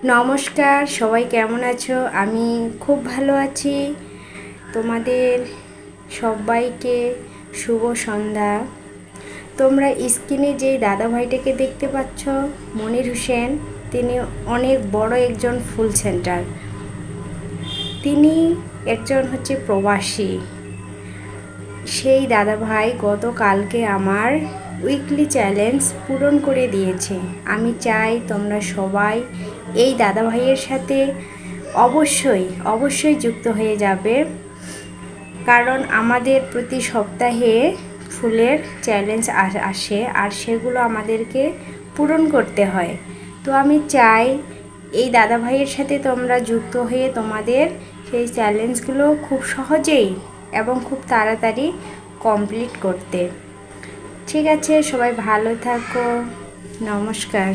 নমস্কার, সবাই কেমন আছো? আমি খুব ভালো আছি। তোমাদের সবাইকে শুভ সন্ধ্যা। তোমরা স্ক্রিনে যে দাদাভাইটাকে দেখতে পাচ্ছ, মনির হোসেন, তিনি অনেক বড় একজন ফুল সেন্টার। তিনি একজন হচ্ছে প্রবাসী। সেই দাদাভাই গতকালকে আমার উইকলি চ্যালেঞ্জ পূরণ করে দিয়েছে। আমি চাই তোমরা সবাই এই দাদাভাইয়ের সাথে অবশ্যই যুক্ত হয়ে যাবে, কারণ আমাদের প্রতি সপ্তাহে ফুলের চ্যালেঞ্জ আসে আর সেগুলো আমাদেরকে পূরণ করতে হয়। তো আমি চাই এই দাদাভাইয়ের সাথে তোমরা যুক্ত হয়ে তোমাদের সেই চ্যালেঞ্জগুলো খুব সহজেই এবং খুব তাড়াতাড়ি কমপ্লিট করতে। ঠিক আছে, সবাই ভালো থাকো। নমস্কার।